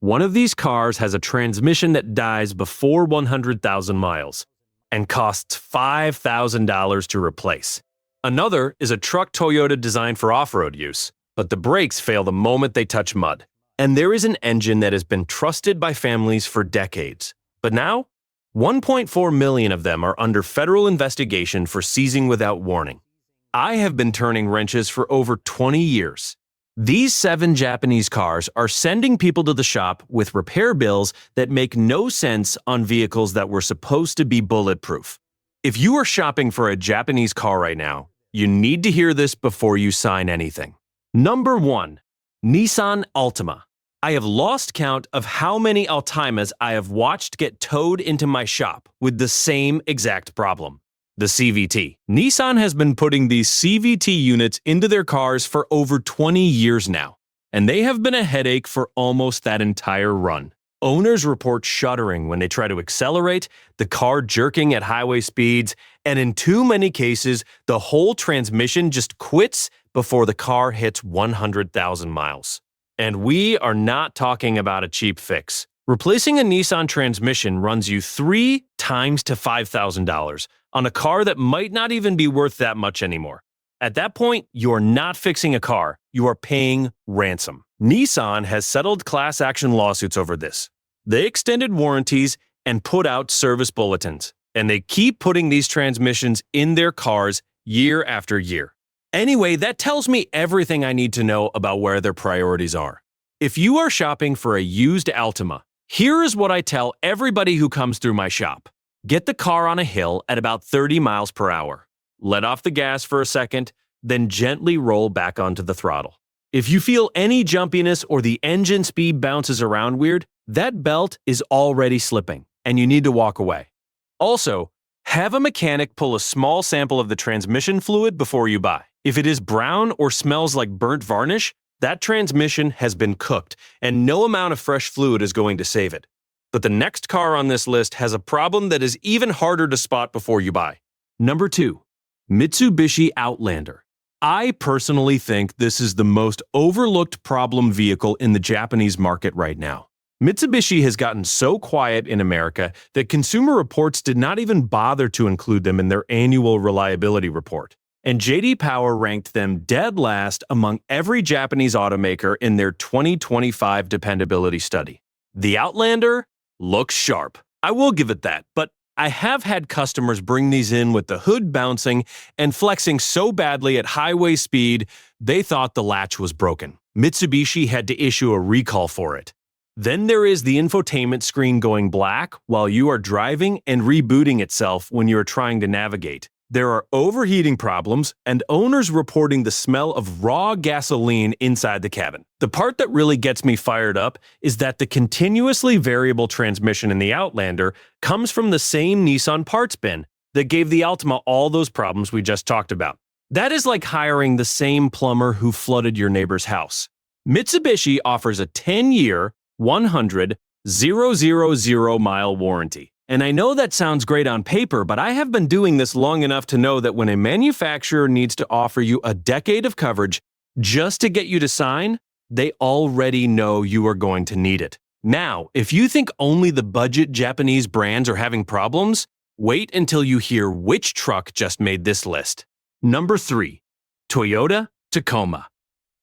One of these cars has a transmission that dies before 100,000 miles and costs $5,000 to replace. Another is a truck Toyota designed for off-road use, but the brakes fail the moment they touch mud. And there is an engine that has been trusted by families for decades. But now, 1.4 million of them are under federal investigation for seizing without warning. I have been turning wrenches for over 20 years. These 7 Japanese cars are sending people to the shop with repair bills that make no sense on vehicles that were supposed to be bulletproof. If you are shopping for a Japanese car right now, you need to hear this before you sign anything. Number 1. Nissan Ultima. I have lost count of how many Ultimas I have watched get towed into my shop with the same exact problem. The CVT. Nissan has been putting these CVT units into their cars for over 20 years now, and they have been a headache for almost that entire run. Owners report shuddering when they try to accelerate, the car jerking at highway speeds, and in too many cases, the whole transmission just quits before the car hits 100,000 miles. And we are not talking about a cheap fix. Replacing a Nissan transmission runs you 3 times to $5,000 on a car that might not even be worth that much anymore. At that point, you're not fixing a car, you are paying ransom. Nissan has settled class action lawsuits over this. They extended warranties and put out service bulletins, and they keep putting these transmissions in their cars year after year. Anyway, that tells me everything I need to know about where their priorities are. If you are shopping for a used Ultima, here is what I tell everybody who comes through my shop. Get the car on a hill at about 30 miles per hour. Let off the gas for a second, then gently roll back onto the throttle. If you feel any jumpiness or the engine speed bounces around weird, that belt is already slipping, and you need to walk away. Also, have a mechanic pull a small sample of the transmission fluid before you buy. If it is brown or smells like burnt varnish, that transmission has been cooked, and no amount of fresh fluid is going to save it. But the next car on this list has a problem that is even harder to spot before you buy. Number 2. Mitsubishi Outlander. I personally think this is the most overlooked problem vehicle in the Japanese market right now. Mitsubishi has gotten so quiet in America that Consumer Reports did not even bother to include them in their annual reliability report. And J.D. Power ranked them dead last among every Japanese automaker in their 2025 dependability study. The Outlander looks sharp. I will give it that, but I have had customers bring these in with the hood bouncing and flexing so badly at highway speed, they thought the latch was broken. Mitsubishi had to issue a recall for it. Then there is the infotainment screen going black while you are driving and rebooting itself when you are trying to navigate. There are overheating problems and owners reporting the smell of raw gasoline inside the cabin. The part that really gets me fired up is that the continuously variable transmission in the Outlander comes from the same Nissan parts bin that gave the Ultima all those problems we just talked about. That is like hiring the same plumber who flooded your neighbor's house. Mitsubishi offers a 10-year, 100,000-mile warranty. And I know that sounds great on paper, but I have been doing this long enough to know that when a manufacturer needs to offer you a decade of coverage just to get you to sign, they already know you are going to need it. Now, if you think only the budget Japanese brands are having problems, wait until you hear which truck just made this list. Number 3. Toyota Tacoma.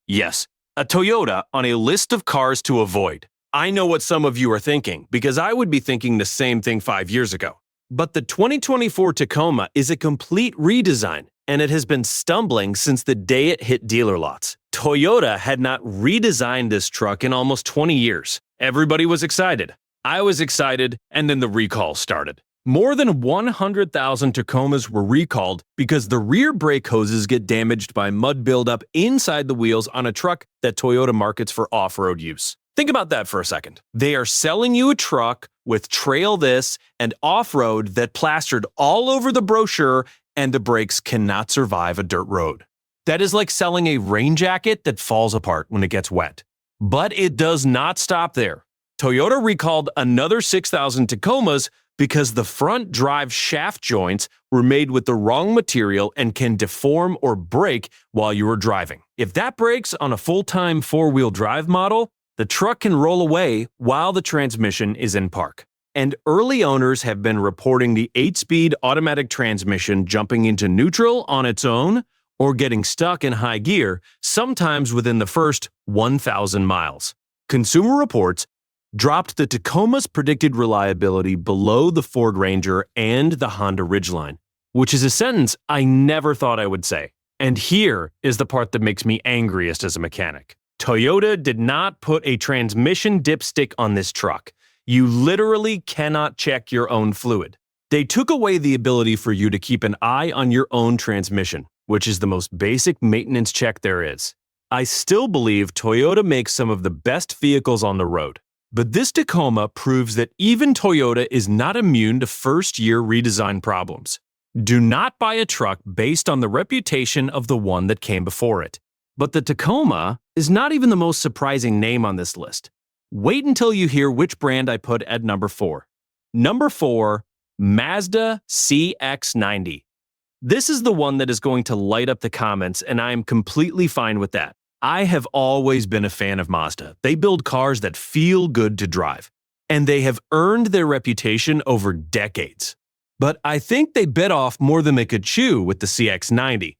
Yes, a Toyota on a list of cars to avoid. I know what some of you are thinking, because I would be thinking the same thing 5 years ago. But the 2024 Tacoma is a complete redesign, and it has been stumbling since the day it hit dealer lots. Toyota had not redesigned this truck in almost 20 years. Everybody was excited. I was excited, and then the recall started. More than 100,000 Tacomas were recalled because the rear brake hoses get damaged by mud buildup inside the wheels on a truck that Toyota markets for off-road use. Think about that for a second. They are selling you a truck with trail this and off-road that plastered all over the brochure, and the brakes cannot survive a dirt road. That is like selling a rain jacket that falls apart when it gets wet. But it does not stop there. Toyota recalled another 6,000 Tacomas because the front drive shaft joints were made with the wrong material and can deform or break while you are driving. If that breaks on a full-time four-wheel drive model, The truck can roll away while the transmission is in park. And early owners have been reporting the 8-speed automatic transmission jumping into neutral on its own or getting stuck in high gear, sometimes within the first 1,000 miles. Consumer Reports dropped the Tacoma's predicted reliability below the Ford Ranger and the Honda Ridgeline, which is a sentence I never thought I would say. And here is the part that makes me angriest as a mechanic. Toyota did not put a transmission dipstick on this truck. You literally cannot check your own fluid. They took away the ability for you to keep an eye on your own transmission, which is the most basic maintenance check there is. I still believe Toyota makes some of the best vehicles on the road. But this Tacoma proves that even Toyota is not immune to first-year redesign problems. Do not buy a truck based on the reputation of the one that came before it. But the Tacoma is not even the most surprising name on this list. Wait until you hear which brand I put at number 4. Number 4, Mazda CX90. This is the one that is going to light up the comments, and I am completely fine with that. I have always been a fan of Mazda. They build cars that feel good to drive, and they have earned their reputation over decades. But I think they bit off more than they could chew with the CX90.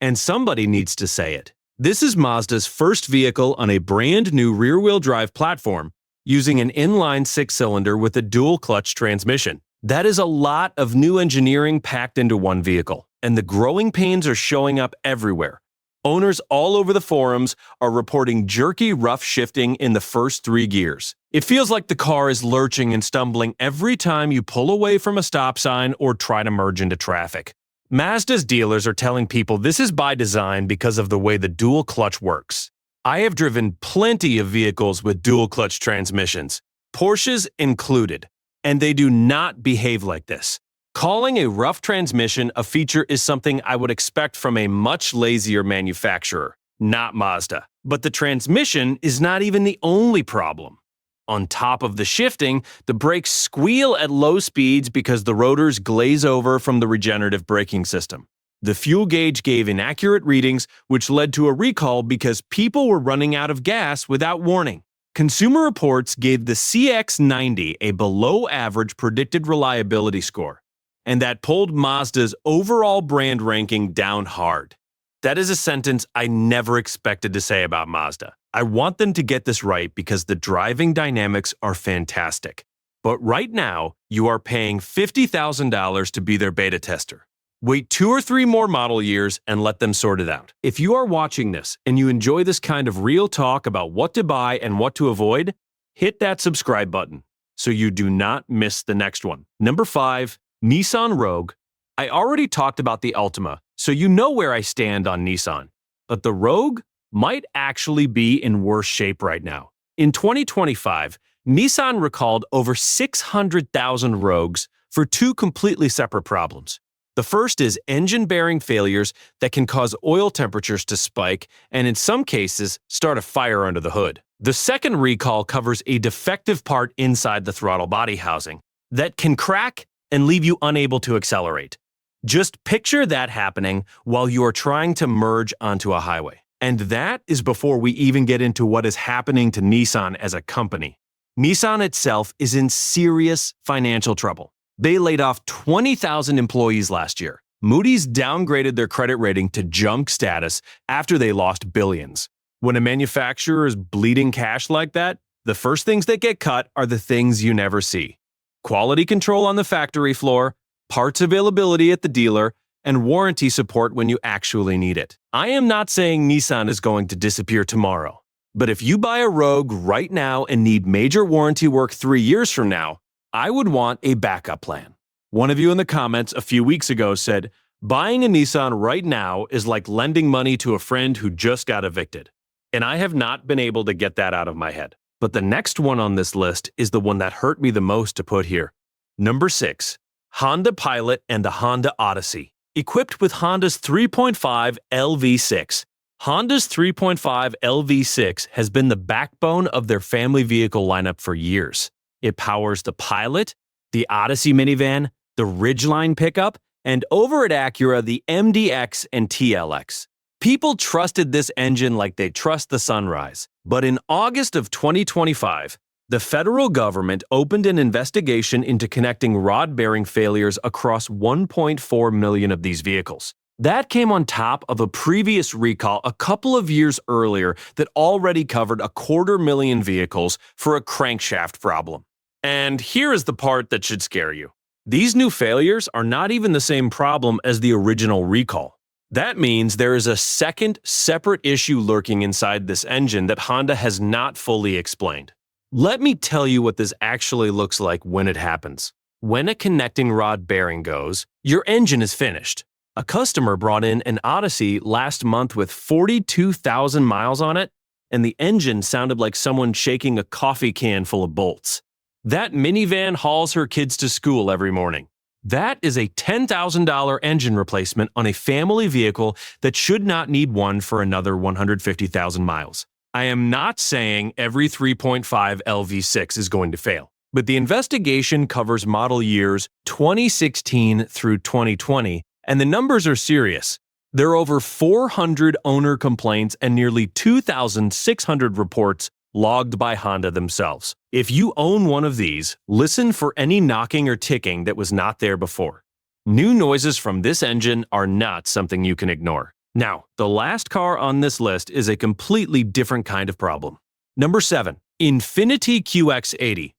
And somebody needs to say it. This is Mazda's first vehicle on a brand new rear-wheel drive platform using an inline 6-cylinder with a dual-clutch transmission. That is a lot of new engineering packed into one vehicle, and the growing pains are showing up everywhere. Owners all over the forums are reporting jerky, rough shifting in the first 3 gears. It feels like the car is lurching and stumbling every time you pull away from a stop sign or try to merge into traffic. Mazda's dealers are telling people this is by design because of the way the dual clutch works. I have driven plenty of vehicles with dual clutch transmissions, Porsches included, and they do not behave like this. Calling a rough transmission a feature is something I would expect from a much lazier manufacturer, not Mazda. But the transmission is not even the only problem. On top of the shifting, the brakes squeal at low speeds because the rotors glaze over from the regenerative braking system. The fuel gauge gave inaccurate readings, which led to a recall because people were running out of gas without warning. Consumer Reports gave the CX90 a below-average predicted reliability score, and that pulled Mazda's overall brand ranking down hard. That is a sentence I never expected to say about Mazda. I want them to get this right because the driving dynamics are fantastic. But right now, you are paying $50,000 to be their beta tester. Wait 2 or 3 more model years and let them sort it out. If you are watching this and you enjoy this kind of real talk about what to buy and what to avoid, hit that subscribe button so you do not miss the next one. Number 5, Nissan Rogue. I already talked about the Ultima, so you know where I stand on Nissan. But the Rogue might actually be in worse shape right now. In 2025, Nissan recalled over 600,000 Rogues for 2 completely separate problems. The first is engine bearing failures that can cause oil temperatures to spike and in some cases start a fire under the hood. The second recall covers a defective part inside the throttle body housing that can crack and leave you unable to accelerate. Just picture that happening while you are trying to merge onto a highway. And that is before we even get into what is happening to Nissan as a company. Nissan itself is in serious financial trouble. They laid off 20,000 employees last year. Moody's downgraded their credit rating to junk status after they lost billions. When a manufacturer is bleeding cash like that, the first things that get cut are the things you never see. Quality control on the factory floor, parts availability at the dealer, and warranty support when you actually need it. I am not saying Nissan is going to disappear tomorrow, but if you buy a Rogue right now and need major warranty work 3 years from now, I would want a backup plan. One of you in the comments a few weeks ago said, buying a Nissan right now is like lending money to a friend who just got evicted. And I have not been able to get that out of my head. But the next one on this list is the one that hurt me the most to put here. Number 6, Honda Pilot and the Honda Odyssey. Equipped with Honda's 3.5 LV6. Honda's 3.5 LV6 has been the backbone of their family vehicle lineup for years. It powers the Pilot, the Odyssey minivan, the Ridgeline pickup, and over at Acura, the MDX and TLX. People trusted this engine like they trust the sunrise. But in August of 2025, the federal government opened an investigation into connecting rod bearing failures across 1.4 million of these vehicles. That came on top of a previous recall a couple of years earlier that already covered 250,000 vehicles for a crankshaft problem. And here is the part that should scare you. These new failures are not even the same problem as the original recall. That means there is a second, separate issue lurking inside this engine that Honda has not fully explained. Let me tell you what this actually looks like when it happens. When a connecting rod bearing goes, your engine is finished. A customer brought in an Odyssey last month with 42,000 miles on it, and the engine sounded like someone shaking a coffee can full of bolts. That minivan hauls her kids to school every morning. That is a $10,000 engine replacement on a family vehicle that should not need one for another 150,000 miles. I am not saying every 3.5 LV6 is going to fail, but the investigation covers model years 2016 through 2020, and the numbers are serious. There are over 400 owner complaints and nearly 2,600 reports logged by Honda themselves. If you own one of these, listen for any knocking or ticking that was not there before. New noises from this engine are not something you can ignore. Now, the last car on this list is a completely different kind of problem. Number 7. Infiniti QX80.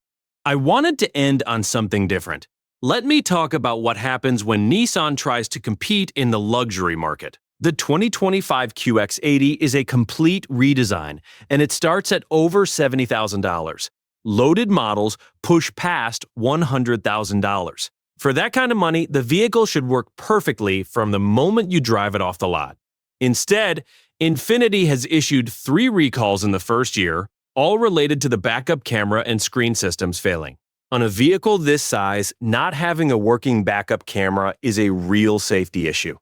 I wanted to end on something different. Let me talk about what happens when Nissan tries to compete in the luxury market. The 2025 QX80 is a complete redesign, and it starts at over $70,000. Loaded models push past $100,000. For that kind of money, the vehicle should work perfectly from the moment you drive it off the lot. Instead, Infiniti has issued 3 recalls in the first year, all related to the backup camera and screen systems failing. On a vehicle this size, not having a working backup camera is a real safety issue.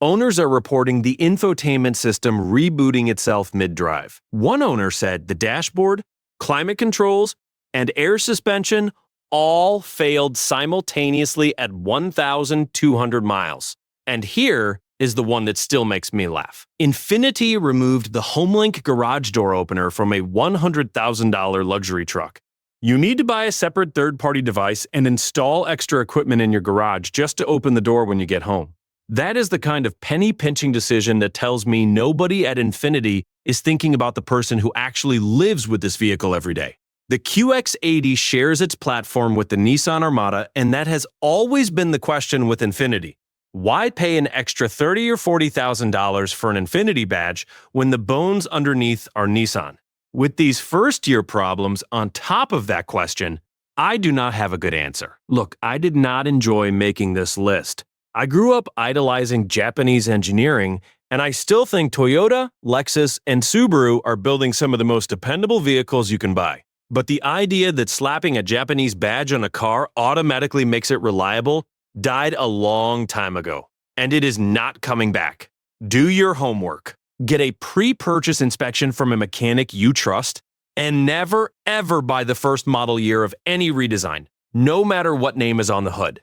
Owners are reporting the infotainment system rebooting itself mid-drive. One owner said the dashboard, climate controls, and air suspension all failed simultaneously at 1,200 miles. And here is the one that still makes me laugh. Infiniti removed the HomeLink garage door opener from a $100,000 luxury truck. You need to buy a separate third-party device and install extra equipment in your garage just to open the door when you get home. That is the kind of penny-pinching decision that tells me nobody at Infiniti is thinking about the person who actually lives with this vehicle every day. The QX80 shares its platform with the Nissan Armada, and that has always been the question with Infiniti. Why pay an extra $30,000 or $40,000 for an Infiniti badge when the bones underneath are Nissan? With these first-year problems on top of that question, I do not have a good answer. Look, I did not enjoy making this list. I grew up idolizing Japanese engineering, and I still think Toyota, Lexus, and Subaru are building some of the most dependable vehicles you can buy. But the idea that slapping a Japanese badge on a car automatically makes it reliable died a long time ago, and it is not coming back. Do your homework. Get a pre-purchase inspection from a mechanic you trust, and never ever buy the first model year of any redesign, no matter what name is on the hood.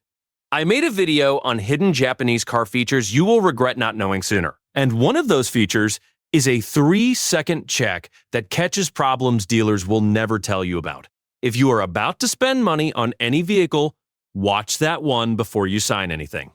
I made a video on hidden Japanese car features you will regret not knowing sooner, and one of those features is a 3-second check that catches problems dealers will never tell you about. If you are about to spend money on any vehicle, watch that one before you sign anything.